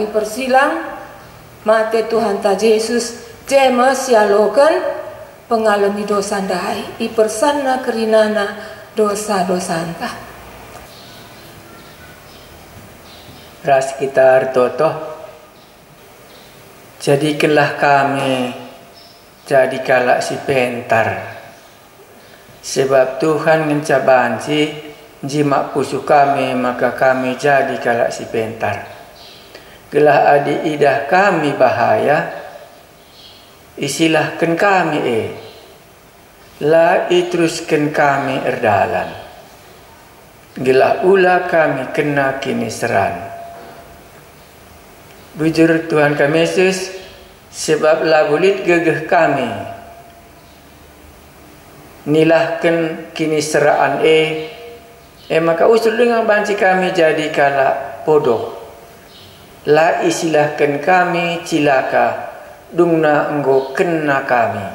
i persilang mate Tuhan ta Yesus jema sialokan pengalami dosa dai i persana kerinana dosa-dosa anta. Ras kita totoh, jadikanlah kami jadi kalak si pentar. Sebab Tuhan ngencabanci jimak pusu kami, maka kami jadi kalak si pentar. Gelah adi idah kami bahaya, isilahkan kami la itruskan kami erdalan. Gelah ula kami kena kini seran. Bujur Tuhan kami Yesus, sebab la bulit gegeh kami nilahkan kini seraan maka usul dengan banci kami jadi kala bodoh. La isilahkan kami cilaka dungna enggo kena kami.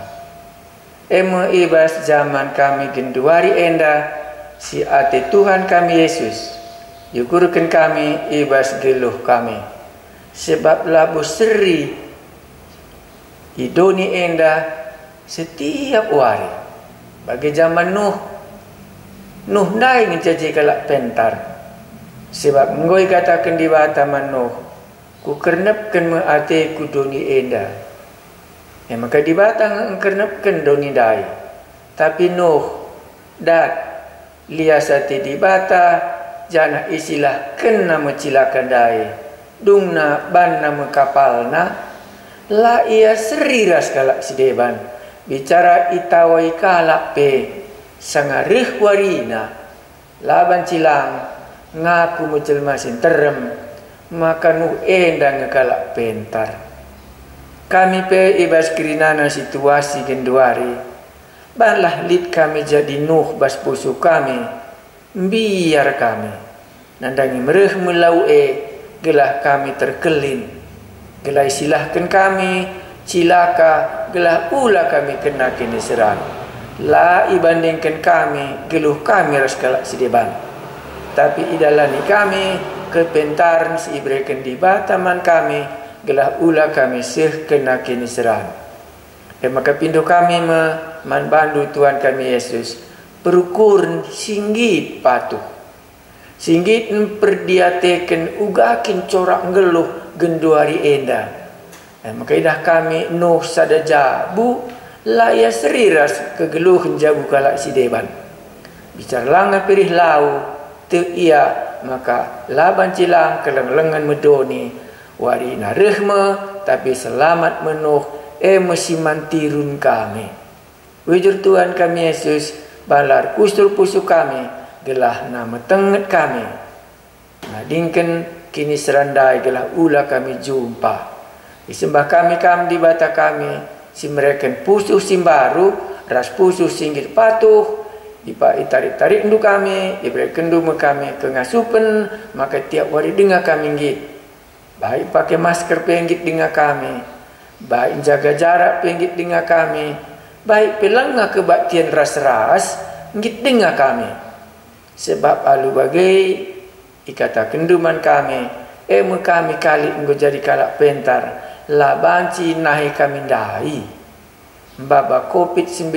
Ibas zaman kami genduari enda si ate Tuhan kami Yesus yukurkan kami ibas geluh kami. Sebab labu seri idoni enda setiap hari. Bagi zaman Nuh dai ngejaji kalak pentar. Sebab ngoi katakan di bataman Nuh, ku kernepkan meate ku doni enda. Maka di batang kernepkan doni dai. Tapi Nuh dat liasati di bata jana isilah kena mencilakan dai. Dungna ban nama kapalna la ia seriras kalak sideban bicara itawai kalak pe sangarih warina laban cilang ngaku mucelmasin terem maka Nuh enda ngekalak pentar. Kami pe ibas kirinana situasi genduari banlah lid kami jadi Nuh bas pusu kami biar kami nandangi mereh melau gelah kami terkelin, gelah silahkan kami cilaka, gelah pula kami kena kini seran. La ibandingkan kami geluh kami raskalak sideban. Tapi idalani kami kepentaran si ibrekan di bataman kami, gelah ula kami seh kena kini seran. Maka pindu kami manbandu Tuhan kami Yesus berukur singgit patuh. Singgit perdiateken ugakin corak ngeluh genduari enda. Maka idah kami Nuh sada jabu laya seriras kegeluh jabu kalak sideban. Bicara langa pirih lau te ia maka laban cilang keleng-lengan medoni warina rehme tapi selamat menuh mesiman tirun kami. Wujur Tuhan kami Yesus balar kustur pusu kami gelah nama tenget kami ngadingkan kini serandai gelah ula kami jumpa disembah kami di bata kami si mereka pusuh simbaru ras pusuh singgit patuh dipa tarik-tarik ndu kami diberi kendu kami kengasupen maka tiap hari dengar kami ngit baik pakai masker penggit dengar kami baik jaga jarak penggit dengar kami baik pelangga kebaktian ras-ras ngit dengar kami. Sebab alu bagai ikata kenduman kami kami kali enggo jadi kalak pentar la banci nahi kami dai baba COVID-19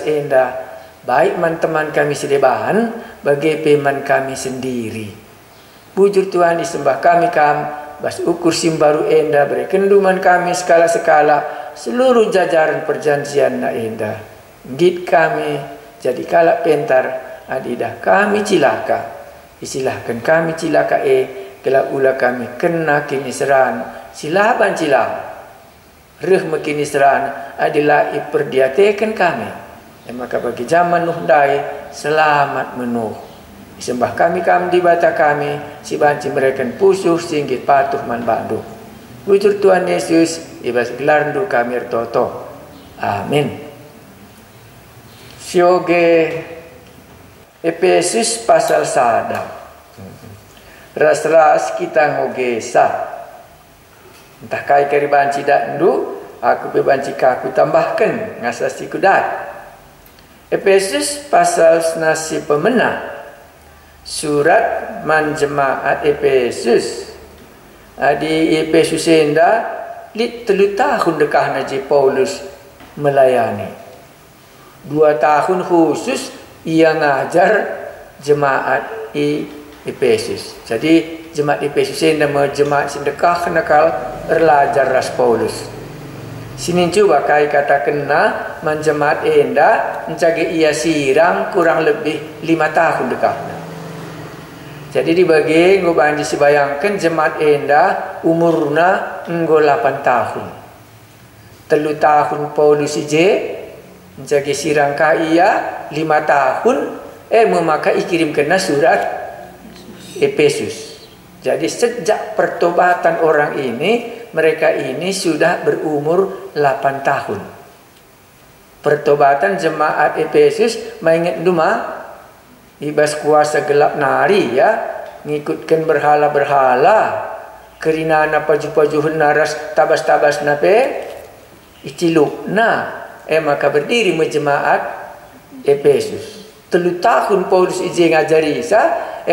enda baik man teman kami sedebahan bagai peman kami sendiri. Bujur Tuhan disembah kami bas ukur simbaru enda beri kenduman kami skala-skala seluruh jajaran perjanjian na enda git kami jadi kalak pentar adidah kami cilaka isilahkan kami cilaka gelah ula kami kena kini seran silaban cilang reh mekini seran adalah iperdiatekan kami maka bagi zaman Nuh dai selamat menuh disembah kami di bata kami si banci mereka pusuh singgit patuh man bandu. Wujur Tuhan Yesus ibas gelarndu kami ertoto amin. Sioge Efesus pasal sada. Ras-ras kita ngogesa. Entah kai kari banci dak ndu, aku pe banci kaku tambahkan ngasasi kudat. Efesus pasal senasi pemena. Surat man jemaat Efesus. di Efesus enda lit 3 tahun dekah Naji Paulus melayani. 2 tahun khusus ia ngajar jemaat di Efesus. Jadi jemaat Efesus enda jemaat sedekah nakal belajar ras Paulus. Sini coba kai kata kena menjemaat enda mencagi ia sirang kurang lebih 5 tahun dekah. Jadi dibagi ngoban dibayangkan jemaat enda umurna nggo 8 tahun. 3 tahun Paulus ije menjadi sirang ka ia 5 tahun memakai kirim kena surat Efesus. Jadi sejak pertobatan orang ini, mereka ini sudah berumur 8 tahun. Pertobatan jemaat Efesus mengingat duma ibas kuasa gelap nari ya, ngikutkan berhala-berhala, kerinana paju-pajuhun naras tabas-tabas nape iciluk maka berdiri jemaat Efesus. 3 tahun Paulus ije ngajari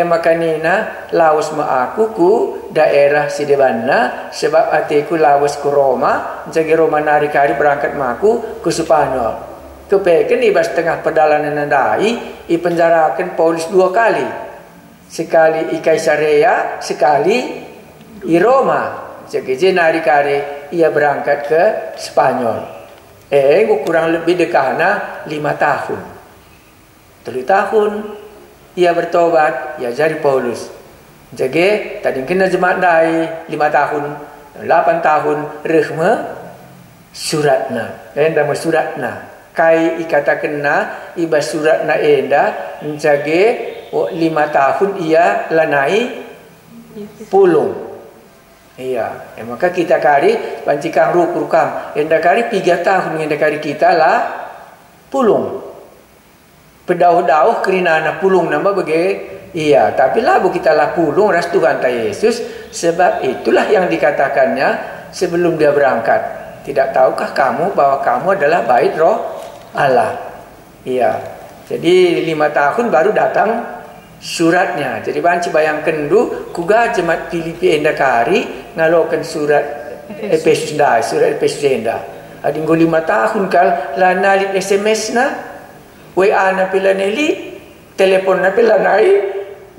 maka nina lawas ma aku ku daerah Sidebanna sebab atiku lawas ku Roma, jadi Roma nari kari berangkat maku ke Spanyol. Kepeken ibas tengah perjalanan nandai penjarakan Paulus 2 kali. Sekali i Kaisarea, sekali i Roma. Jadi nari kari ia berangkat ke Spanyol. Kurang lebih dekahna 5 tahun. 3 tahun ia bertobat, ia jadi Paulus. Jadi tadi kena jemaat dai 5 tahun, 8 tahun rehme suratna. Enda suratna. Kai ikata kena iba suratna enda menjage 5 tahun ia lanai pulung. Iya, maka kita kari pancikang rukam. Enda kari 3 tahun enda kari kita lah pulung. Pedauh-dauh kerina anak pulung nama bagai iya, tapi lah kita lah pulung ras Tuhan ta Yesus, sebab itulah yang dikatakannya sebelum dia berangkat. Tidak tahukah kamu bahwa kamu adalah bait roh Allah? Iya. Jadi 5 tahun baru datang suratnya. Jadi banci bayangkan du kuga jemaat Filipi enda kari ngalokan surat Efesus dah, surat Efesus enda. Adinggo 5 tahun kal lana SMS na WA na pila neli, telepon na pila nai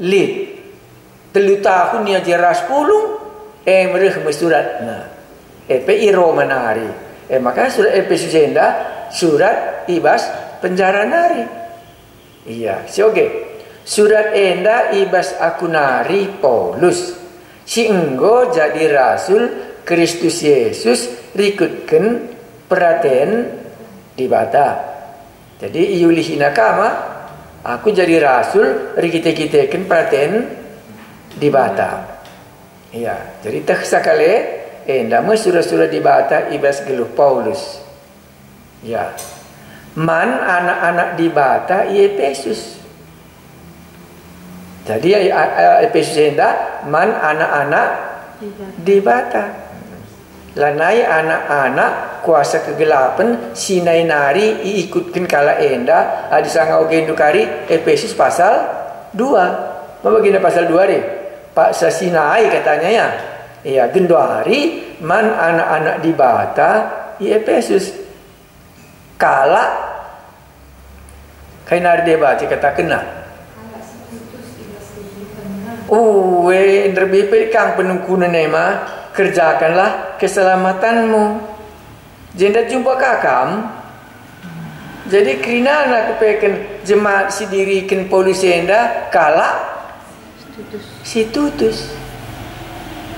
lit. 3 tahun niya jeras pulung mereh surat na. Pe Roma nari. Maka surat Efesus enda surat ibas penjara nari. Iya, si oke. Surat enda ibas aku nari Paulus. Si enggo jadi rasul Kristus Yesus rikutkan perhatian di bata. Jadi iulihina kama aku jadi rasul rikite-kitekan perhatian di bata. Iya, jadi tak sakale enda surah-surah di bata ibas geluh Paulus. Ya. Man anak-anak di bata Efesus. Jadi Efesus enda man anak-anak di bata. Lanai anak-anak kuasa kegelapan sinai nari ikutkan kala enda adisanga ogendu kari Efesus pasal 2. Apa begini pasal 2 deh? Pak Sasinai katanya ya. Iya, gendo hari man anak-anak di bata Efesus. Kala kainar debat kata kena nerbipe kang penungkunan nema kerjakanlah keselamatanmu. Jenda jumpa kakam. Jadi kerina nak kepeken jemaat sidirikan polisi enda kala si tutus.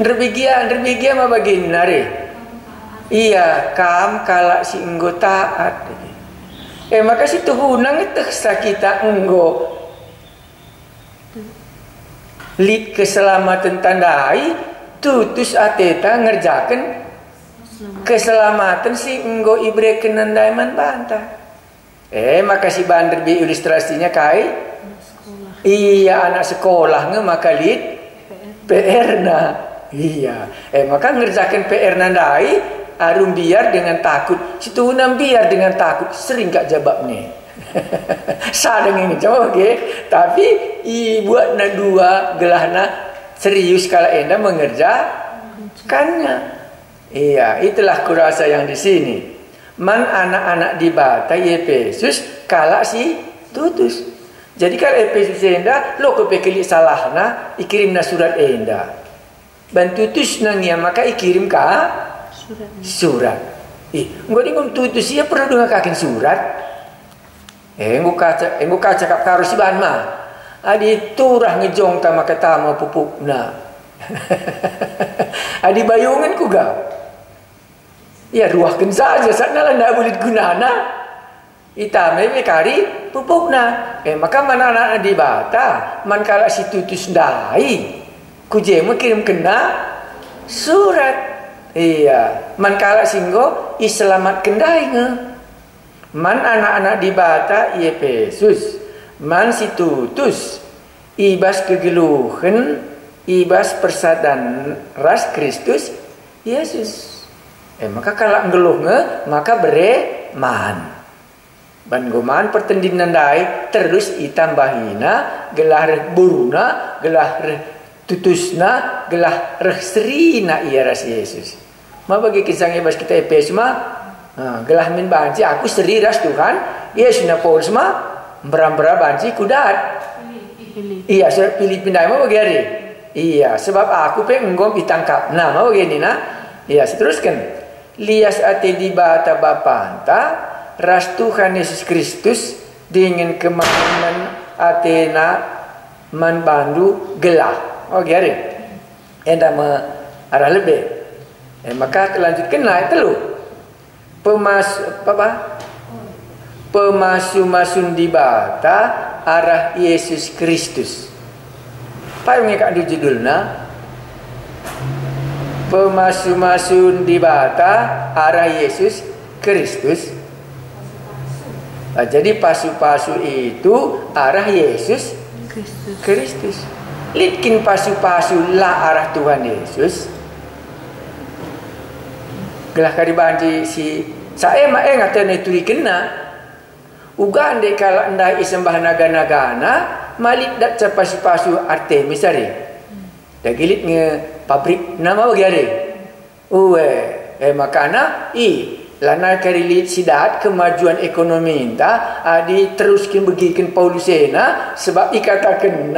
Nerbigia ma bagin nari. Iya, kam kala si enggo taat. Maka si tuhunang iteksa kita enggo lid keselamatan tandai tutus ateta ngerjakan keselamatan si enggo ibre kenandaiman bantah. Maka si bander bi ilustrasinya kai iya anak sekolah maka lid PR na. Iya, maka ngerjakan PR nandai arum biar dengan takut. Situ unam biar dengan takut sering gak jawab nih. Sadang ini coba tapi buat na dua gelahna serius kala enda Kannya. Iya, itulah kurasa yang di sini. Man anak-anak di bata Efesus kalak si tutus. Jadi kalau Efesus enda lo kepekelik salahna ikirimna surat enda. Bantutus nangnya maka ikirim ka surat. Ngom tutus ia perlu dengar kakin surat. Engko kaca kap karo si ban mah. Adi turah ngejong tama ketama pupukna. Adi bayungan ku gau. Ya ruahkan saja saat nala ndak boleh gunana. Itame kari pupukna. Maka mana anak di bata man kala si tutus ndai. Kujemu kirim kena surat. Iya, man kala singgo iselamat kendai nge. Man anak-anak di bata Efesus. Man si tutus ibas kegeluhan ibas persadan ras Kristus Yesus. Maka kalau ngeluh nge maka bere man. Ban goman pertendinan dai terus itambahina gelah buruna gelah tutusna gelah resrina iya ras Yesus. Ma bagi kisah ibas kita Efesus mah gelah min banci aku seri ras Tuhan Yesus na Paulus mah berambara banci kudat. Iya, pilih pindah mau bagi hari. Iya, sebab aku penggom ditangkap. Nah, mau begini nah. Iya, seteruskan. Lias ate di bata bapanta ras Tuhan Yesus Kristus dengan kemahaman atena man bandu gelah. Oh, gari. Enda me arah lebih. Maka lanjutkan lah itu lu. Pemasu-masun di bata arah Yesus Kristus. Apa yang kak judulnya? Pemasu-masun di bata arah Yesus Kristus. Jadi pasu-pasu itu arah Yesus Kristus. Litkin pasu-pasu lah arah Tuhan Yesus. Gelah karibanji si saya mah ngatene turi kena. Ugande kalau ndai isembah naga-nagana malik dak pasu-pasu Artemis ari. Dak gilit nge pabrik nama bagi ari. Makana lana karilit sidat kemajuan ekonomi inta adi teruskin begikin Paulusena sebab ikatakan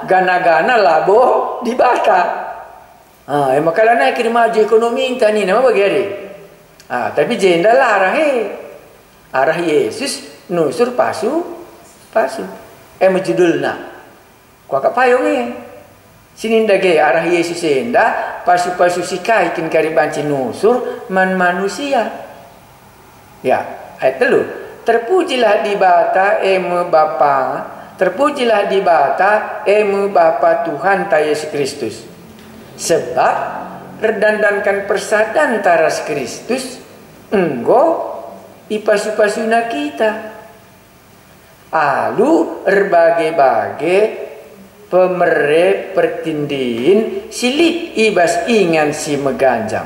gana-gana labo di bata. Maka lana kiri maju ekonomi inta ni nama bagi ari. Tapi jenda lah arah Yesus nusur pasu judulna kuaka payong sini ndage arah Yesus enda pasu sikai kin karibanci nusur man manusia ya ayat telu terpujilah di bata Bapa terpujilah di bata Bapa Tuhan ta Yesus Kristus sebab redandankan persadan taras Kristus enggo ipasu-pasuna kita alu berbagai-bagai pemere pertindin silit ibas ingan si meganjang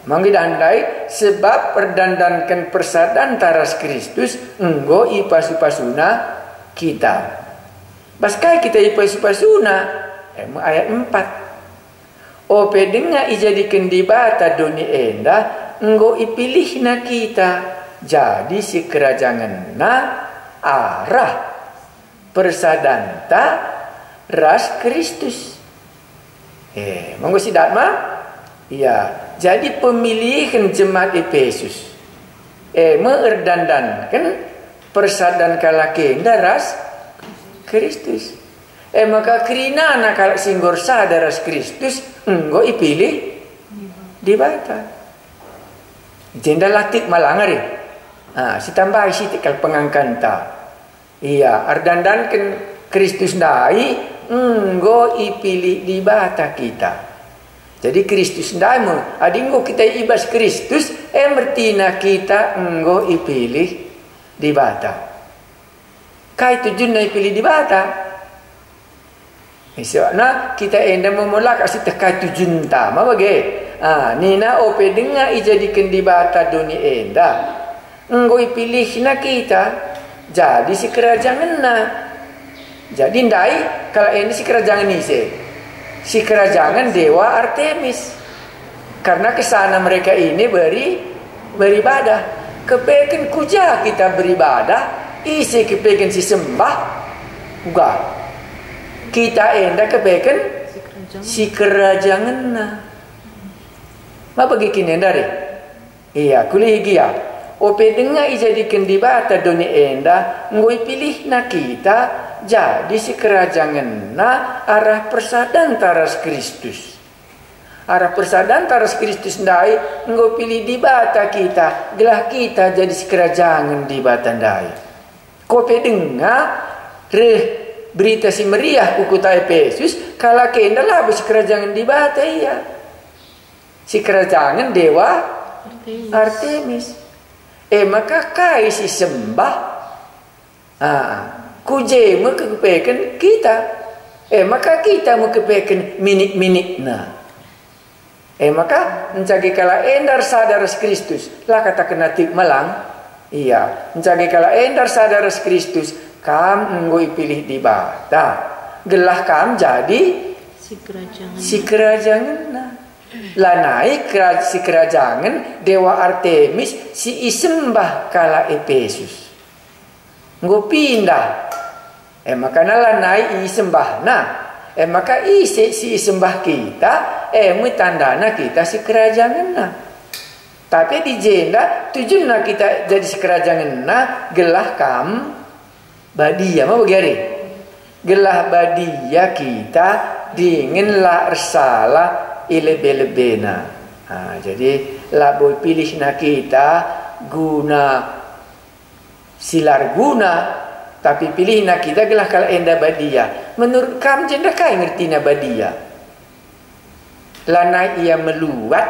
manggidandai sebab perdandankan persadan taras Kristus enggo ipasu-pasuna kita baskai kita ipasu-pasuna ayat 4 ope denga ijadikan di bata doni enda enggo ipilihna kita jadi si kerajaan arah persadanta ras Kristus. Monggo sidat mah? Iya, jadi pemilihan jemaat Efesus. Meerdandan persadan kalakenda ras Kristus. Maka kerina nak kalak singgor sadaras Kristus enggo ipilih di bata. Jenda latik malangari. Si tambah isi tikal pengangkanta. Iya, ardandan Kristus dai enggo ipilih di bata kita. Jadi Kristus dai mo adinggo kita ibas Kristus mertina kita enggo ipilih di bata. Kai tujuan na ipilih di bata. Sebabna kita enda memulak asih tekai tujuan ta ma bage. Nina ope denga ijadikan di bata dunia enda enggo ipilih na kita jadi si kerajaan na jadi ndai kalau ini si kerajaan ini si kerajaan dewa Artemis. Karena kesana mereka ini beribadah. Kepeken kuja kita beribadah, isi kepeken si sembah, enggak. Kita enda kepeken si kerajaan na. Ma bagi kini dari? Iya, kuliah gia. Ope dengar ijadikan di bata dunia enda, ngoi pilih na kita jadi si kerajaan na arah persadan taras Kristus. Arah persadan taras Kristus ndai ngoi pilih di bata kita, gelah kita jadi si kerajaan di bata ndai. Kope dengar berita si meriah kukuta Efesus, kalau kenda lah si kerajaan di bata iya. Si kerajaan dewa Artemis. Maka kai si sembah kujema kepeken kita. Maka kita mau kepeken minik-minik na. Maka mencari kala endar sadar Kristus. Lah kata kena tik malang. Iya, mencari kala endar sadar Kristus. Kam ngoi pilih di bata. Gelah kam jadi si kerajaan na. Lah naik si kerajaan dewa Artemis si isembah kala Efesus. Nggo pindah. Maka lah naik isembah na. Maka isi si isembah kita tandana kita si kerajaan na. Tapi di jenda tujuan kita jadi si kerajaan na gelah kam badia mau begari. Gelah badia kita dinginlah ersalah ilebe-lebena. Jadi laboi pilih na kita guna silar guna, tapi pilih na kita gelah kala enda badia. Menurut kam jenda kai ngerti na badia. Lana ia meluat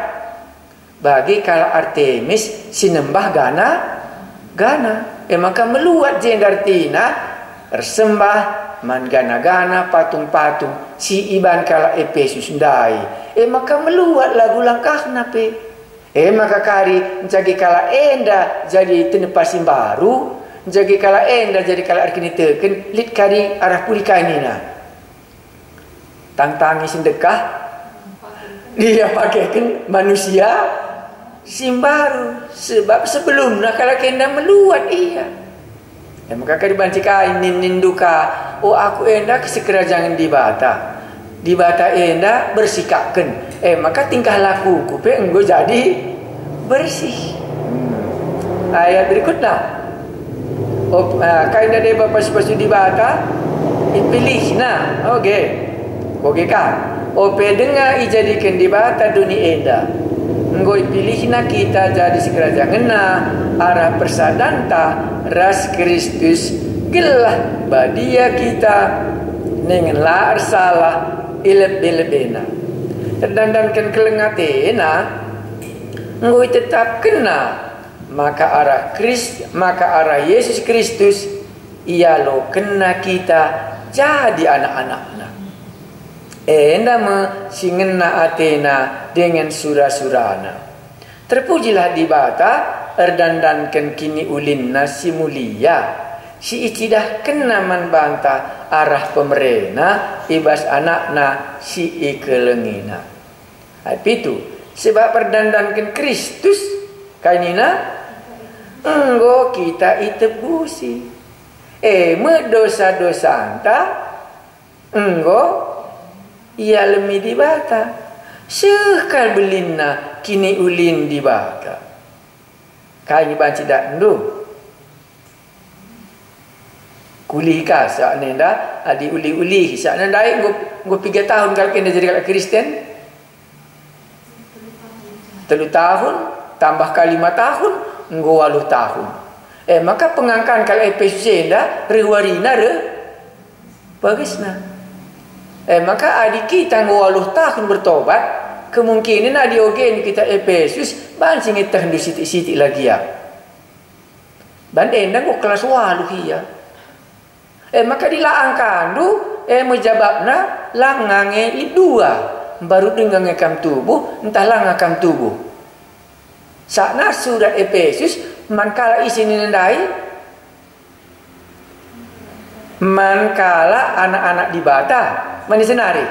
bagi kala Artemis sinembah gana. Maka meluat jenda artina bersembah man gana-gana patung-patung si iban kala Efesus ndai. Maka meluat lagu langkah nape. Maka kari menjadi kala enda jadi tenepasin baru, menjadi kala enda jadi kala arkini teken lit kari arah pulika ini na. Tangtangi sedekah dia pakaikan manusia simbaru sebab sebelumnya kala kenda meluat iya. Maka kari bancikai ninduka, aku enda ke kerajaan di bata. Di bata enda bersikapkan. Maka tingkah laku kupe enggo jadi bersih. Ayat berikutnya. Kainda de bapak sepasu di bata dipilih nah. Oke kan. Ope dengar ijadikan di bata dunia enda. Enggo pilih na kita jadi si kerajaan na arah persadanta ras Kristus gelah badia kita dengan la arsalah ileb-ilebena terdandankan kelengatena ngoi tetap kena maka arah Yesus Kristus ia lo kena kita jadi anak-anaknya endama singena atena dengan surah-surana terpujilah di bata erdandankan kini ulin nasi mulia si icidah kena manbanta arah pemerena ibas anakna si ikelengina. Itu sebab perdandankan Kristus kainina enggo kita itebusi. Dosa-dosa anta enggo ia lemi di bata. Sekal belinna kini ulin di bata. Kaini banci dak ndu. Kulih ka sak nenda adi uli-uli sak nenda nggo 3 tahun kalau kena jadi kalau Kristen 3 tahun tambah kali 5 tahun nggo 8 tahun. Maka pengangkan kalau Efesus nenda rewarina bagisna. Maka adik kita nggo 8 tahun bertobat kemungkinan adi ogen kita Efesus bancing itah ndu siti-siti lagi ya. Ban enda nggo kelas 8 ya. Maka dilaangkan du menjawabna langange idua baru dengan ngekam tubuh entah langakam tubuh sakna surat Efesus mankala isini nendai mankala anak-anak di bata mani senari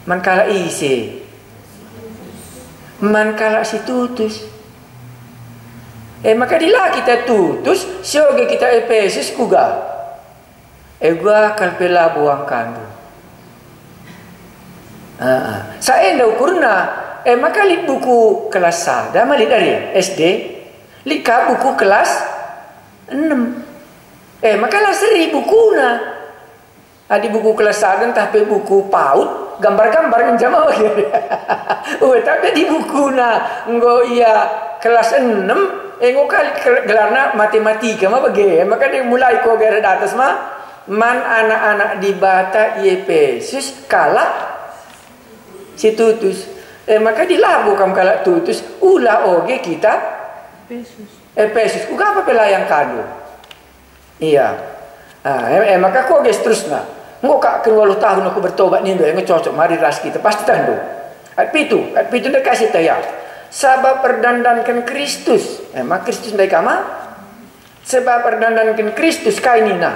Man kala isi. Man kala si tutus. Maka dila kita tutus, sioge kita Efesus kuga. Gua kalpela buang kandu. Sa enda ukurna, maka lit buku kelas sada, malit dari SD. Lika buku kelas 6. Maka lah seri bukuna. Adi buku kelas sada tapi buku PAUD, gambar-gambar yang jama bagi. Tapi di bukuna nggo iya kelas 6, nggo kali gelarna matematika mah bagi. Maka dia mulai ko gara atas mah man anak-anak di bata Efesus kala si tutus. Maka dilabu kam kala tutus ulah oge kita Efesus. Kuga apa pelayang kado. Iya. Maka kok guys terus na. Ngok kak ke 20 tahun aku bertobat nih yang cocok mari ras kita pasti tandu. At pitu dah kasih tayar. Sebab perdandankan Kristus. Maka Kristus dari kama. Sebab perdandankan Kristus kainina.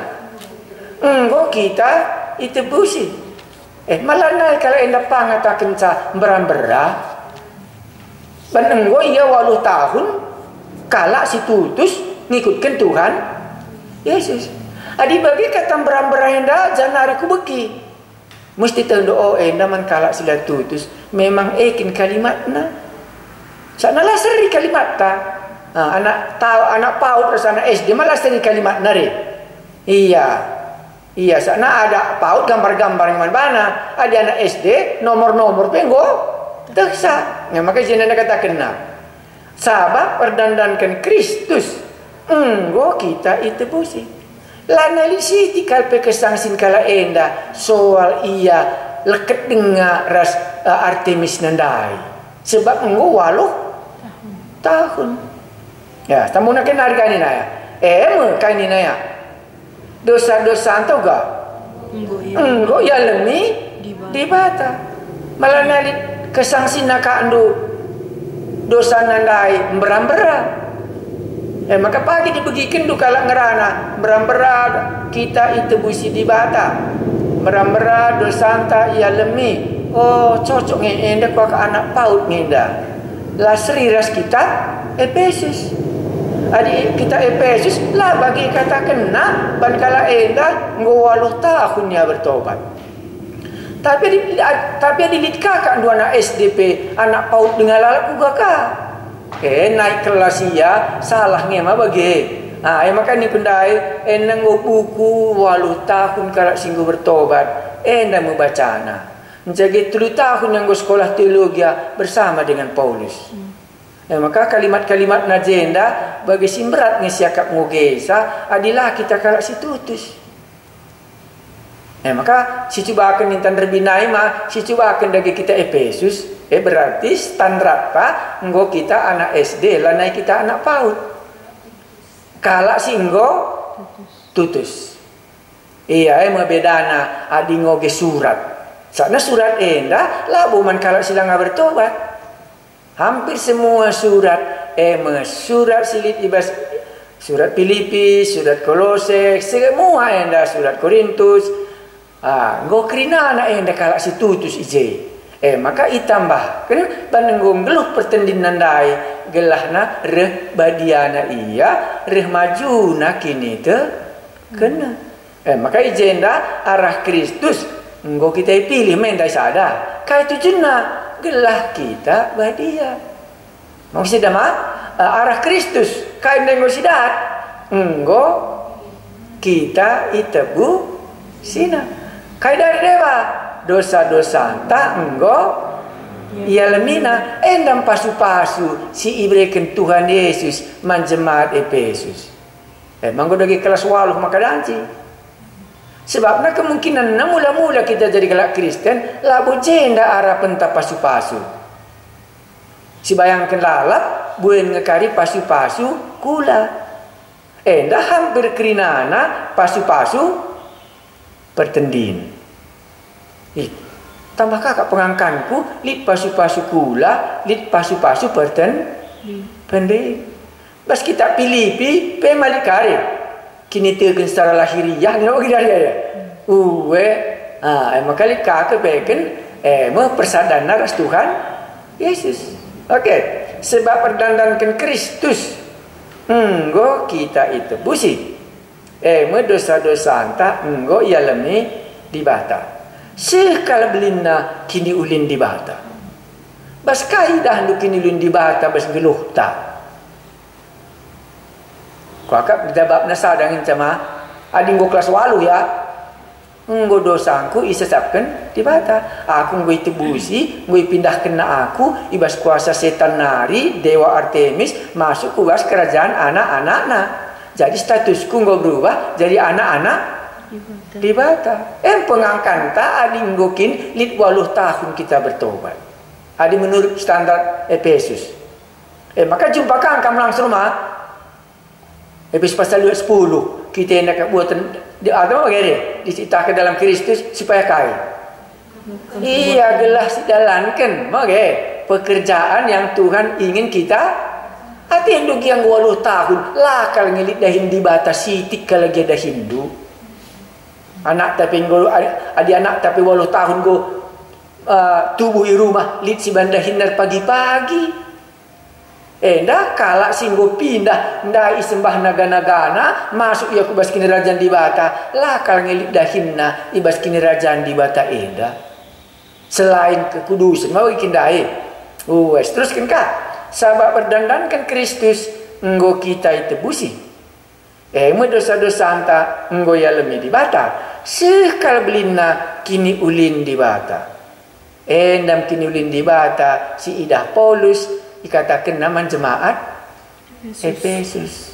Ngok kita itu busi. Malah naik kalau enda pangatakan sa berambera. Benenggo iya 20 tahun kala si tutus ngikutkan Tuhan Yesus. Adi bagi kata berambera enda janari ku beki. Mesti tahu enda man kala sila tutus memang ekin kalimatna. Sana lah seri kalimat ta. Anak PAUD sana SD malah seri kalimat nare. Iya, sana ada PAUD gambar-gambar yang mana. Ada anak SD nomor-nomor penggo teksa. Maka jenengan kata kena. Sabab perdandankan Kristus. Enggo kita itu pusi. Lana lisi tikal pekesangsin kala enda soal iya leket dengar ras Artemis nandai. Sebab enggo 8 tahun. Ya, tamu nak kenal kan ini ya. Kan ini ya. Dosa-dosa antau ga? Enggo ya lemi di bata. Malah nalit kesangsin naka andu dosa nandai berambera. Maka pagi dibegikan du kalak ngerana berambera kita itu busi di bata. Berambera dosanta ia lemi. Oh cocok ngenda kau ke anak PAUD ngenda. Lasri ras kita Efesus. Adi kita Efesus lah bagi kata kena ban kala enda nggo 8 tahunnya bertobat. Tapi dilit kakak dua anak SDP anak PAUD dengan lalak juga kak. Naik kelas iya salah ngema bagi. Maka ni pendai nenggo buku 8 tahun kala singgu bertobat. Enda membacana. Menjadi 3 tahun yang go sekolah teologi bersama dengan Paulus. Maka kalimat-kalimat najenda bagi simberat ngesiakap ngogesa adilah kita kala si tutus. Maka si coba akan nintan terbinai mah si coba akan dagi kita Efesus. Berarti standar apa? Enggo kita anak SD, lah naik kita anak PAUD. Kala si enggo tutus. Iya, bedana adi ngoge surat. Sana surat enda, lah buman kala sila nggak bertobat. Hampir semua surat, surat silit ibas, surat Filipi, surat Kolose, semua enda surat Korintus. Enggo krina anak enda kala si tutus ije. Maka itambah kan panenggung geluh pertendinan dai gelahna reh badiana iya reh majuna kini te kena. Maka ijenda arah Kristus enggo kita pilih mendai sada kai tu jenna gelah kita badia. Maksudnya mah arah Kristus kai nenggo sidat enggo kita itebu sina kai dari dewa dosa-dosa tak enggo ia lemina endam pasu-pasu si ibreken Tuhan Yesus manjemaat Efesus. Manggo dagi kelas 8 maka danci. Sebabnya kemungkinan mula-mula kita jadi kelak Kristen labu jenda arah pentap pasu-pasu. Si bayangkan lalap buen ngekari pasu-pasu kula. Enda hampir kerinana pasu-pasu pertendin. Tambah kakak pengangkanku lit pasu-pasu kula lit pasu-pasu pendek. Bas kita Filipi pe malikari kini tegen secara lahiriah no gidari ya. Maka lit kakak peken persadana ras Tuhan Yesus. Okey, sebab perdandankan Kristus enggo kita itu busi. Dosa-dosa anta enggo ia lemi dibata. Sekala belina kini ulin dibata. Bas kaidah lu kini ulin dibata bas geluh ta. Kuakap dijawab nasa dengan cama ading go kelas 8 ya. Enggo dosangku isesapkan dibata. Aku nggo tebusi, nggo pindah kena aku ibas kuasa setan nari dewa Artemis masuk ke bas kerajaan anak-anakna. Jadi statusku nggo berubah jadi anak-anak dibata. Pengangkan ta adi nggokin lit 8 tahun kita bertobat. Adi menurut standar Efesus. Maka jumpa kam langsung rumah. Efesus pasal 10 kita hendak buat ada bagaimana diceritakan dalam Kristus supaya kaya. Iya gelas dijalankan, maka pekerjaan yang Tuhan ingin kita. Hati Hindu yang 8 tahun lah kalau ngelit dahin di batas sitik kalau dia dah Hindu. Anak tapi adik anak tapi 8 tahun go tubuh di rumah lit si banda hindar pagi-pagi. Dah kalak singgo pindah nda isembah naga-nagana masuk ia kubas kini rajaan di bata lah kal ngelik dahinna ibas kini rajaan di bata selain kekudusan mau ikin dai teruskan kah sabab berdandankan Kristus enggo kita itu busi dosa-dosa anta enggo ya lemi di bata sekal belina kini ulin di bata endam kini ulin di bata si idah Paulus dikatakan nama jemaat Efesus.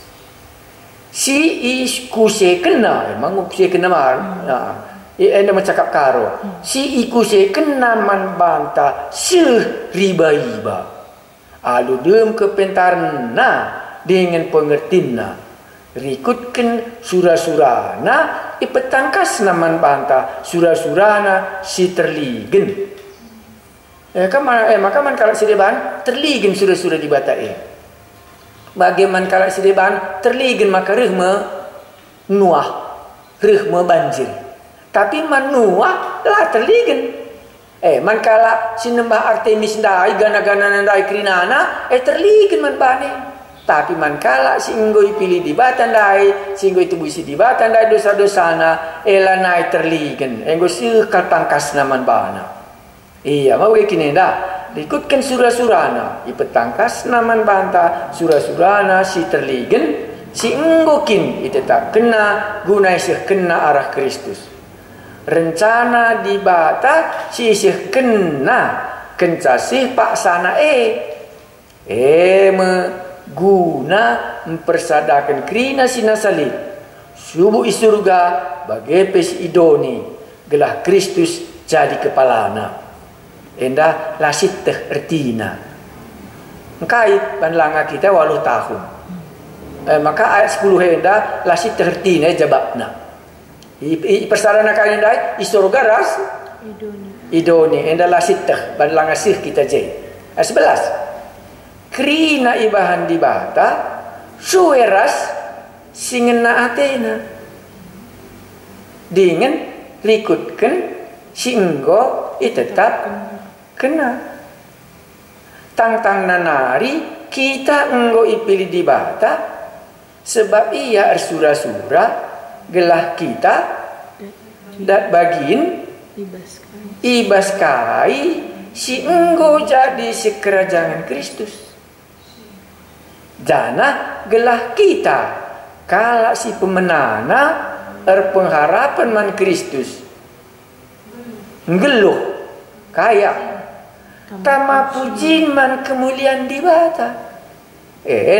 Si ikuse kena, emang ikuse kena mar. Enda macakap karo. Si ikuse kena man banta seriba-iba. Alu dem kepentarna dengan pengertina. Rikutkan surah-surahna ipetangkas naman banta surah-surahna si terligen. Maka man kalau sideban terligen surah-surah di batai. Bagaimana kalau sideban terligen maka rehme nuah, rehme banjir. Tapi man nuah lah terligen. Man kalau sinembah Artemis ndai gana-gana ndai krinana terligen man bane. Tapi man kalau singgoi pilih di batan ndai, singgoi tubusi di batan ndai dosa-dosana elanai terligen. Enggo sekal tangkas naman bana. Iya, mau begini dah. Ikutkan surah-surahna, ipetangkas naman banta surah-surahna si terligen si enggokin itu tak kena guna isih kena arah Kristus. Rencana di bata si isih kena kencasih paksana guna mempersadakan krina sinasalib subuh isurga bagi pes idoni gelah Kristus jadi kepalana. Endah lasit teh ertina. Engkai banlanga kita 8 tahun. Maka ayat 10 endah lasit teh ertina jababna. Persarana kali ndai isurga ras idoni endah lasit teh banlanga sih kita je. Ayat 11. Krina ibahan di bata sueras singena atena. Dengan likutkan singgo tetap kena tang nanari kita enggo ipilih di bata sebab ia surah-surah gelah kita dat bagin ibas kai si enggo jadi si kerajaan Kristus jana gelah kita kala si pemenana pengharapan man Kristus ngeluh kaya tama pujin man kemuliaan di bata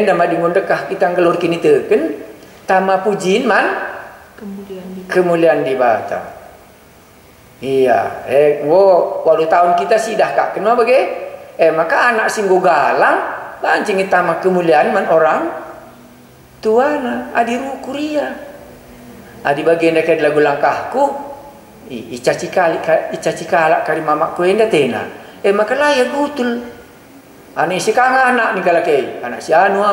nama di ngondekah kita ngelur kini teken tama pujin man kemuliaan di bata iya walau tahun kita sidah kak kenapa bagi maka anak singgo galang lancing tama kemuliaan man orang tuana adi rukuria adi bagian dekat lagu langkahku icaci kala kari mamak ku enda tena maka layak gutul ani si kang anak ni kalakai anak si anu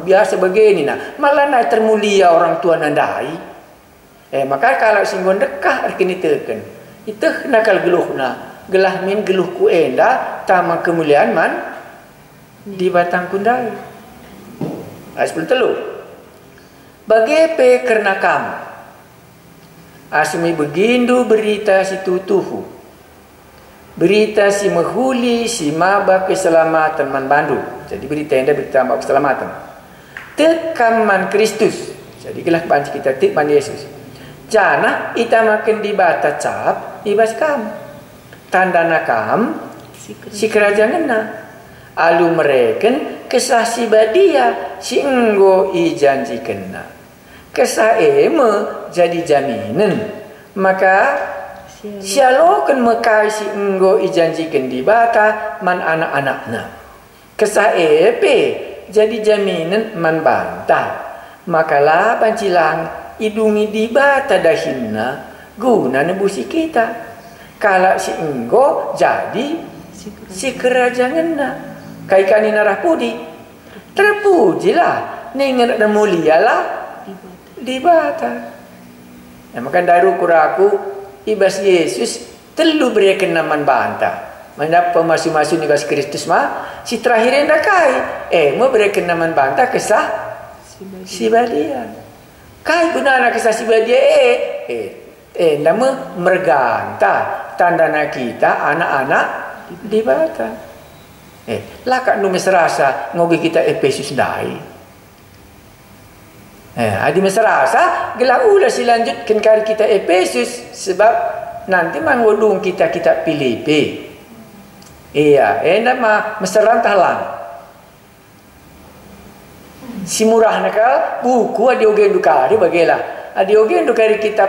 biasa begini nah malah naik termulia orang tua nandai maka kalau singgon dekah kini teken itu nakal geluhna gelah min geluh ku enda tama kemuliaan man di batang kundai. Ayat 10. Bagepe karena kamu asmi begindu berita si tutuhu, berita si menghuli si maba keselamatan man bandu. Jadi berita enda berita maba keselamatan tekaman Kristus. Jadi gelah banci kita tik man Yesus jana ita makin dibata cap ibas kam tanda nakam si kerajaan na alu mereken kesah si badia si enggo i janji kena kesah eme jadi jaminan maka sialokan mekai si enggo i janji ken dibata man anak-anakna kesah epe jadi jaminan man bantah makalah bancilang idungi dibata dahinna guna nebusi kita kalau si enggo jadi si kerajaan na kaikani narah pudi terpujilah ningan dan mulialah dibata ya, maka daru kuraku ibas Yesus telu berikan naman banta mana pemasu-masu ibas Kristus mah si terakhir yang kai mau berikan naman banta kesah si badia kai guna anak kesah si badia nama merganta tandana kita anak-anak dibata lakak nu mesrasa ngogi kita Efesus dai adi mesrasa gelah ulah silanjutkan kari kita Efesus sebab nanti mangolung kita Filipi nama mesrantah lang si murah nakal buku adiogen dukari bagelah adiogen dukari kitab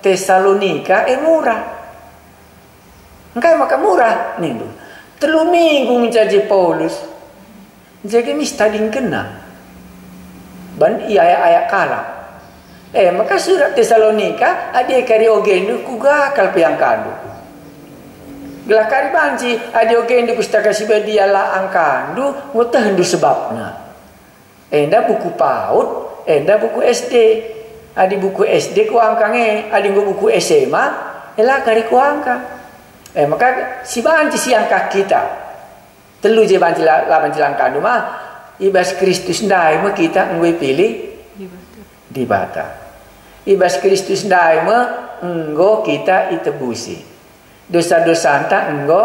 Tesalonika murah engkai maka murah nih 3 minggu mencaji Paulus jadi mistading kena ban ayat kala maka surat Tesalonika adik kari ogen ku gakal piangkandu gelah kari banci adik ogen pustaka sibadia la angkandu ngutahendu sebabna enda buku PAUD, enda buku SD. Adi buku SD ku angkange, adi buku SMA, elah kari ku angka. Maka si banci si angka kita. Telu je banci la banci langkandu mah ibas Kristus ndai mah kita ngwe pilih dibata. Ibas Kristus ndai mah enggo kita itebusi. Dosa-dosa anta enggo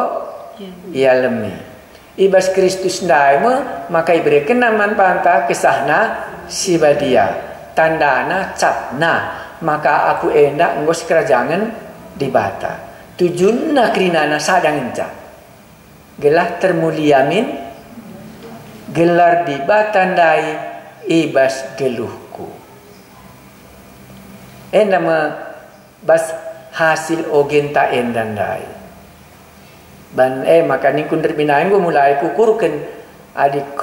ia lemi. Ibas Kristus ndaima maka iberikan naman panta kesahna si badia tandana capna maka aku enda enggos kerajaan dibata tujunna krinana sadang enca gelah termuliamin gelar dibata ndai ibas geluhku enda ma bas hasil ogen ta enda ndai ban maka ni kun terbinain gue mulai kukurkan adik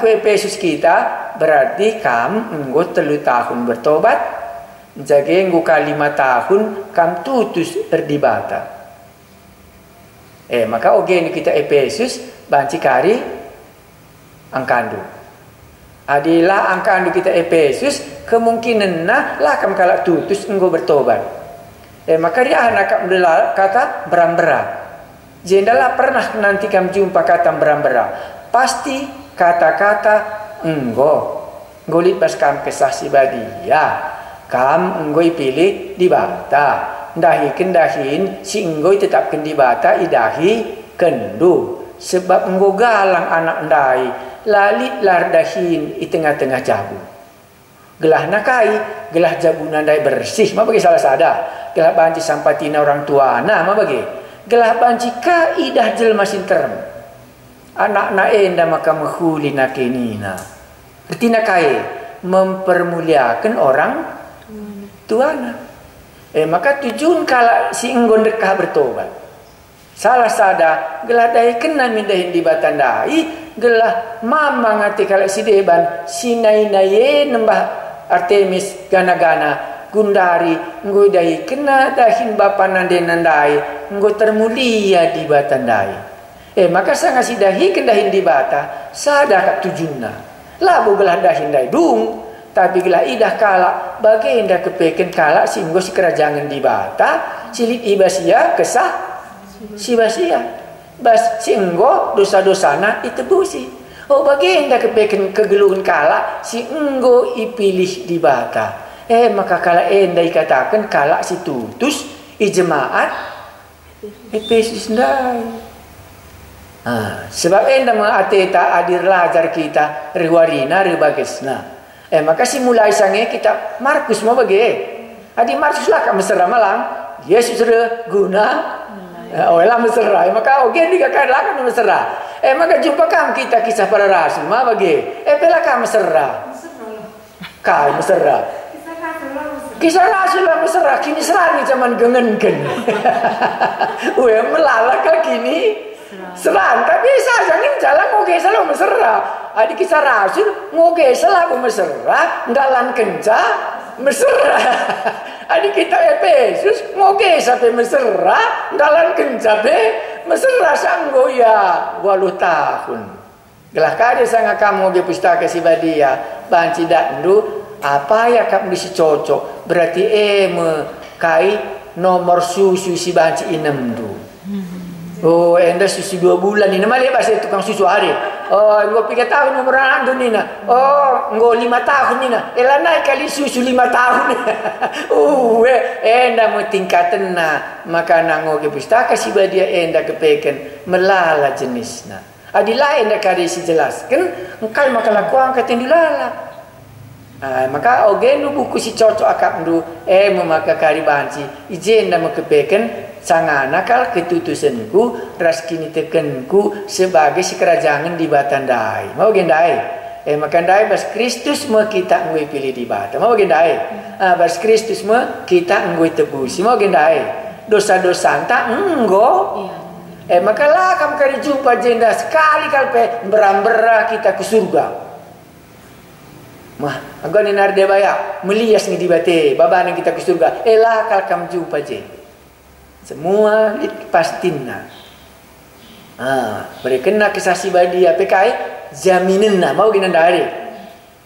Efesus kita berarti kam gue 3 tahun bertobat jadi gue 5 tahun kam tutus berdibata maka ogen kita Efesus banci kari angkandu adilah angkandu kita Efesus kemungkinan lah kam kalak tutus gue bertobat maka dia anak kata beram-beram jendalah pernah nanti kamu jumpa kata berambara pasti kata-kata ngolit bas kam kesah si badia kam enggoi pilih dibata ndahi kendahin si enggoi tetap dibata idahi kendu sebab enggo galang anak ndai lalit lar dahin i tengah-tengah jabu gelah nakai gelah jabu nandai bersih ma bagi salah sada gelah banci sampatina orang tua nah ma bagi gelah banci kaidah jelma sinterem anak enda maka menghuli nakenina artinya kai mempermuliakan orang tuana maka tujuan kala si enggon dekah bertobat salah sada gelah dai kena mindahin di batandai gelah mama ngati kala si deban sinai-naye nembah Artemis gana-gana Gundari nggo dahi kena dahin bapa nande nandai nggo termulia di batandai maka sanga si dahi kendahin di bata sadakak tujunna labu gelah dahin dai dung tapi gelah idah kala baginda kepeken kala si nggo si kerajaan di bata cilit ibasia kesah Si basia. Bas si enggo dosa-dosana ditebusi. Oh bagi enda kepeken kegeluhan kala si enggo ipilih di bata. Maka kala enda dikatakan kala si tutus i jemaat Efesus ndai. Sebab enda ateta adir lajar kita riwarina ribagesna. Maka si mulai sange kita Markus mau bagi. Adi Markus lah ka mesra malang. Yesus re guna lah mesra. Maka oke dikatakan lah kan mesra. Maka jumpa kam kita kisah para rasul mah bagi. Pela kam mesra. Kai mesra. Kisah rasul lah mesra. Kini serang zaman gengenken. Melala ka kini serang. Tapi saja nih jalan ngoge salah mesra. Adi kisah rasul ngoge salah mesra. Ndalan kenca mesra. Adi kita Efesus ngoge sampai mesra. Ndalan kenca be mesra sanggo ya 8 tahun. Gelah kade sanga kamu ge pustaka si badia banci dandu apa ya kamu bisa cocok berarti kai nomor susu si banci inem du. Oh enda susu 2 bulan ini malah bahasa tukang susu hari. Oh enggo 3 tahun nomor andu nina. Oh enggo 5 tahun nina. Naik kali susu 5 tahun. Enda mau tingkatan na maka nango ke pustaka si badia enda kepeken melala jenisna. Adila enda kali si jelaskan engkai maka lakuang katen dilala. Maka ogenu buku si cocok akap ndu memaka kari banci ijen nama kepeken sangana kal ketutusanku ras kini tekenku sebagai si kerajaan di batandai mau gendai maka ndai bas Kristus mau kita ngui pilih di bata mau gendai bas Kristus mau kita ngui tebusi mau gendai dosa-dosa anta enggo maka lah kamu kali jumpa jenda sekali kalpe berambera kita ke surga. Mah, agak ni narde baya melias ni dibate, babana kita ke surga. Elah kal kam jumpa je. Semua pastina. Berkena kesasi badia pekai jaminenna mau gina dari.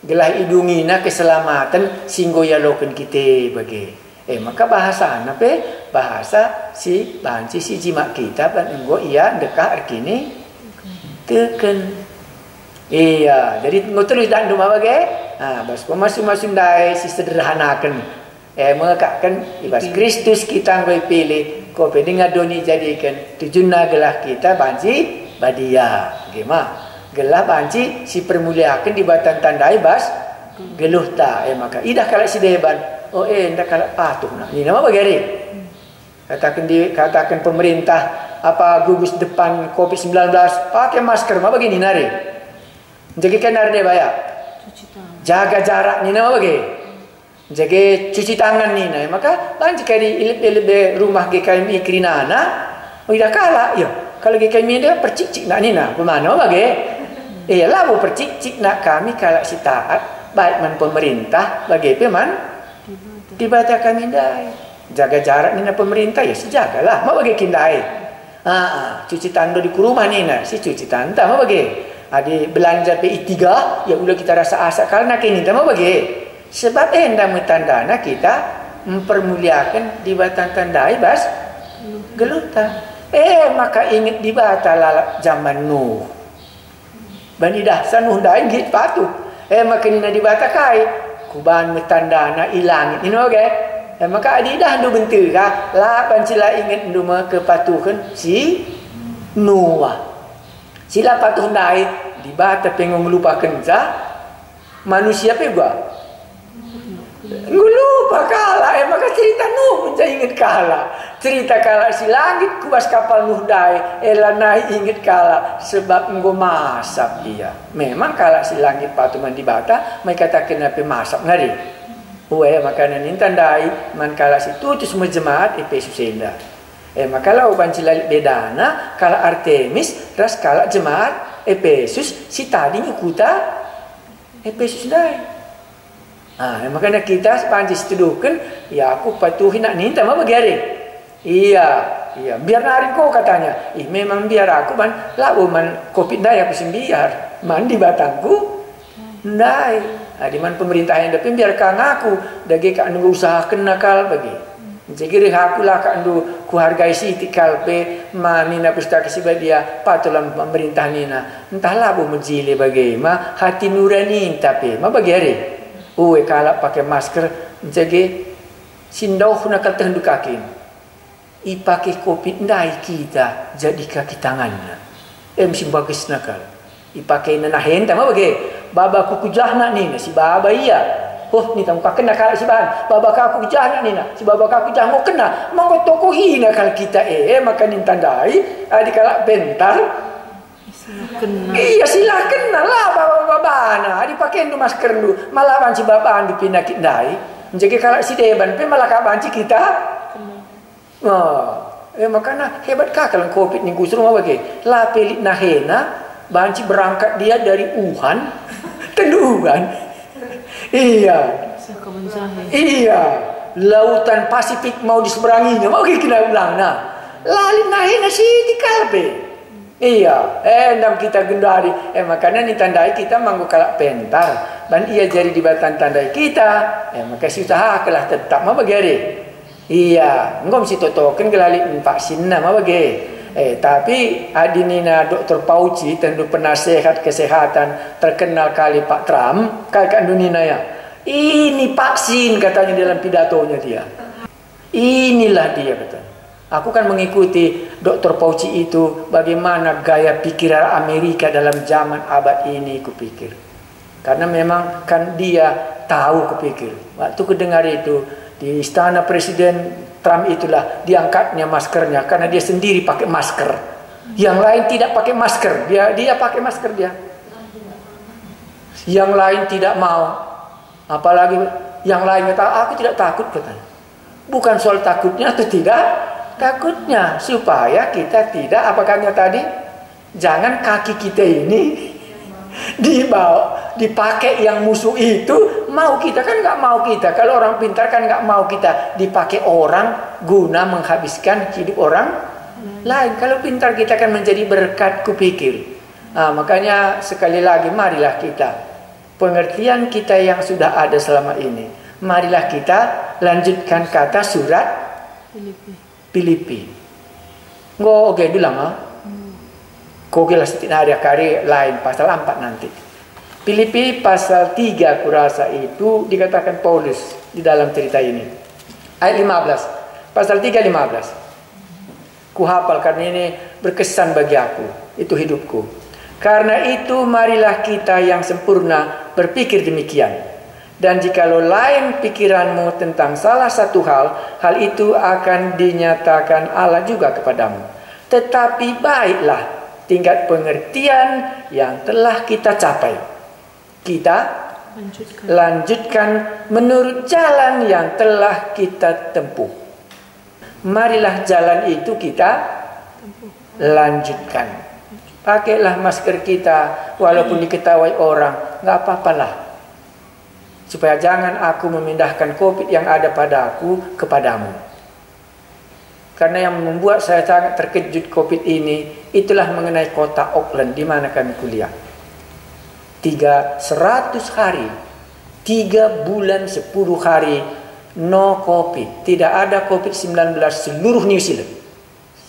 Gelah idungina keselamatan singgo ya loken kita bagi. Maka bahasa nape? Bahasa si banci si jima kita ban enggo ia dekah arkini teken. Iya, jadi ngotulis dan rumah bagi. Bas masing-masing dai si sederhanakan. Mengakakan ibas Kristus kita ngoi pilih. Ko pedinga doni jadikan tujuna gelah kita banci badia. Gimana? Gelah banci si permuliakan di batan tandai bas geluh ta. Maka idah kalau si deban. Ndak kalau patuh nak. Ini nama bagi. Katakan pemerintah apa gugus depan Covid-19 pakai masker. Apa begini nari? Jadi kan narde baya. Jaga jarak ni nama bagi. Jaga cuci tangan ni nah. Maka banci kali ilip rumah GKMI Kerinana. Ida kala ya. Kalau GKMI dia percik-cik nak ni nah. Pemana bagi? Lah bu percik-cik nak kami kalau si taat baik man pemerintah bagi peman dibata kami dai. Jaga jarak ni nah pemerintah ya sejagalah. Mau bagi kindai. Cuci tangan di rumah ni nah. Si cuci tangan mau bagi. Adi belanja PI3 ya udah kita rasa asa karena kini mau bagi sebab enda metandana kita mempermuliakan di batan tandai bas geluta maka ingat di bata lalap zaman Nuh banidah sanuh dai git patuh maka nina di bata kai kuban metandana ilang ini oke maka adidah ndu bentuk lah pancila ingat ndu kepatuhan si Noah sila patuh dai di bata pengen melupakan manusia pega lupa kalah maka cerita Nuh menjadi ingat kalah cerita kalah si langit kubas kapal Nuh dai naik ingat kalah sebab enggo masap dia memang kalah si langit patuman di bata mereka katakan apa masap ngari makanan ini tandai man kalah si tutus menjemaat Efesus enda maka lah bancilalik bedana kala Artemis ras kala jemaat Efesus si tadi ikuta Efesus dai. Makanya kita panci setuduhkan ya aku patuhi nak ninta mah bagi hari. Iya, biar nari kau katanya. Memang biar aku man lalu man Covid dai aku sembiar. Man di batangku ndai. Di man pemerintah yang depan biar kang aku dagi kak nunggu usaha nakal bagi. Jadi aku lah kandu ku hargai Siti kalpe nina pustaka sibadia patulan pemerintah nina entahlah bu menjile bagaimana hati nurani tapi ma bagi hari uwe kalak pakai masker jadi sindau nak terhendu kaki ipake covid ndai kita jadi kaki tangannya mesti bagus nakal ipake nanahen tama bagi baba ku kujahna nina si baba iya. Oh, ni tamu kena kalau si bahan. Baba aku kejah nak ni nak. Si baba aku kejah mau kena. Mau toko hina kalau kita maka ni tandai. Adi kalau bentar. Iya sila kena lah baba na. Adi pakai tu masker tu. Malah banci baba andi pinakit dai. Jadi kalau si deban pe malah banci kita. Makanya hebat kah kalau covid ni kusur mau bagi. La pelit nahena banci berangkat dia dari Wuhan. Tenduan. Iya. Iya. Lautan Pasifik mau diseberanginya. Mau kita ulang nah. Lali nahina Siti kalpe. Iya. Endam kita gendari. Makanya ni tandai kita manggu kalak pentar. Dan ia jadi di batan tandai kita. Maka si usaha kelah tetap mau bagi. Iya. Engkau mesti totokan kelali vaksin nah mau bagi. Tapi adinina Dr. Fauci tentu penasehat kesehatan terkenal kali Pak Trump kakak dunina ya. Ini vaksin katanya dalam pidatonya dia. Inilah dia kata. Aku kan mengikuti Dr. Fauci itu bagaimana gaya pikiran Amerika dalam zaman abad ini kupikir. Karena memang kan dia tahu kupikir. Waktu kudengar itu di istana Presiden Trump itulah diangkatnya maskernya karena dia sendiri pakai masker. Yang lain tidak pakai masker. Dia pakai masker dia. Yang lain tidak mau. Apalagi yang lain kata aku tidak takut katanya. Bukan soal takutnya atau tidak takutnya supaya kita tidak apa katanya tadi jangan kaki kita ini dipakai yang musuh itu mau kita kan nggak mau kita kalau orang pintar kan nggak mau kita dipakai orang guna menghabiskan hidup orang lain kalau pintar kita kan menjadi berkat kupikir makanya sekali lagi marilah kita pengertian kita yang sudah ada selama ini marilah kita lanjutkan kata surat Filipi oke dulang Kogelah setiap hari kari lain pasal 4 nanti. Filipi pasal 3 kurasa itu dikatakan Paulus di dalam cerita ini. Ayat 15. Pasal 3 15. Ku hafal karena ini berkesan bagi aku. Itu hidupku. Karena itu marilah kita yang sempurna berpikir demikian. Dan jikalau lain pikiranmu tentang salah satu hal itu akan dinyatakan Allah juga kepadamu. Tetapi baiklah tingkat pengertian yang telah kita capai. Kita lanjutkan menurut jalan yang telah kita tempuh. Marilah jalan itu kita lanjutkan. Pakailah masker kita walaupun diketahui orang, nggak apa-apalah. Supaya jangan aku memindahkan COVID yang ada padaku kepadamu. Karena yang membuat saya sangat terkejut COVID ini itulah mengenai kota Auckland di mana kami kuliah. 100 hari, 3 bulan 10 hari no COVID, tidak ada COVID-19 seluruh New Zealand,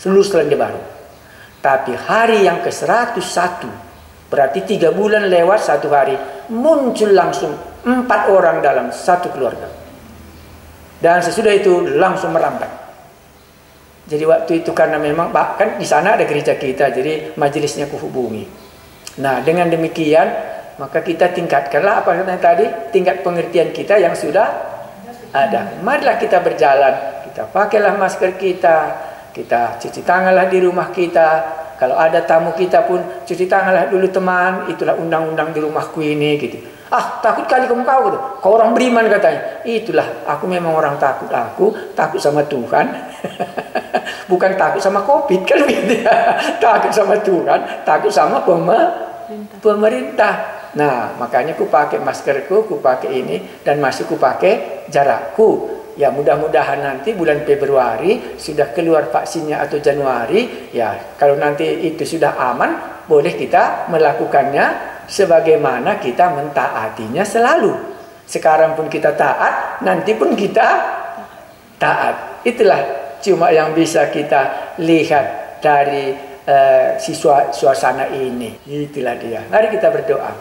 seluruh Selandia Baru. Tapi hari yang ke-101, berarti 3 bulan lewat 1 hari, muncul langsung 4 orang dalam satu keluarga. Dan sesudah itu langsung merambat. Jadi waktu itu karena memang kan di sana ada gereja kita, jadi majelisnya kuhubungi. Nah dengan demikian maka kita tingkatkanlah apa katanya tadi tingkat pengertian kita yang sudah ada. Marilah kita berjalan, kita pakailah masker kita cuci tanganlah di rumah kita. Kalau ada tamu kita pun cuci tanganlah dulu teman. Itulah undang-undang di rumahku ini gitu. Takut kali kamu kau gitu. Kau orang beriman katanya. Itulah aku memang orang takut. Aku takut sama Tuhan. Bukan takut sama COVID kan gitu ya. Takut sama Tuhan, takut sama pemerintah. Nah, makanya ku pakai maskerku, ku pakai ini dan masih ku pakai jarakku. Ya, mudah-mudahan nanti bulan Februari sudah keluar vaksinnya atau Januari, ya kalau nanti itu sudah aman, boleh kita melakukannya sebagaimana kita mentaatinya selalu. Sekarang pun kita taat, nanti pun kita taat. itulah cuma yang bisa kita lihat dari suasana ini. Itulah dia. Mari kita berdoa.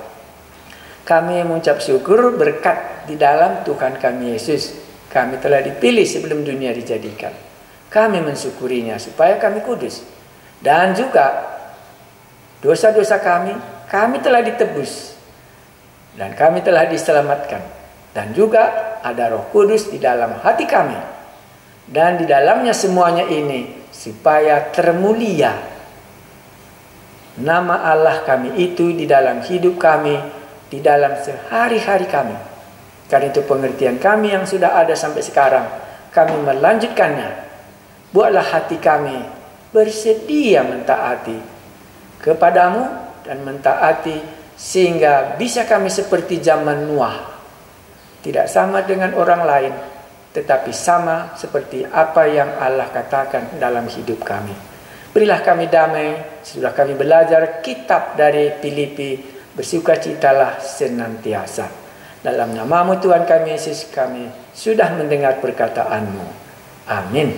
Kami mengucap syukur berkat di dalam Tuhan kami Yesus. Kami telah dipilih sebelum dunia dijadikan. Kami mensyukurinya supaya kami kudus. Dan juga dosa-dosa kami telah ditebus. Dan kami telah diselamatkan. Dan juga ada Roh Kudus di dalam hati kami. Dan di dalamnya semuanya ini supaya termulia nama Allah kami itu di dalam hidup kami, di dalam sehari-hari kami. Karena itu pengertian kami yang sudah ada sampai sekarang, kami melanjutkannya. Buatlah hati kami bersedia mentaati kepadamu dan mentaati sehingga bisa kami seperti zaman Nuh. Tidak sama dengan orang lain, tetapi sama seperti apa yang Allah katakan dalam hidup kami. Berilah kami damai, sudah kami belajar kitab dari Filipi, bersukacitalah senantiasa. Dalam namamu Tuhan kami Yesus, kami sudah mendengar perkataan-Mu. Amin.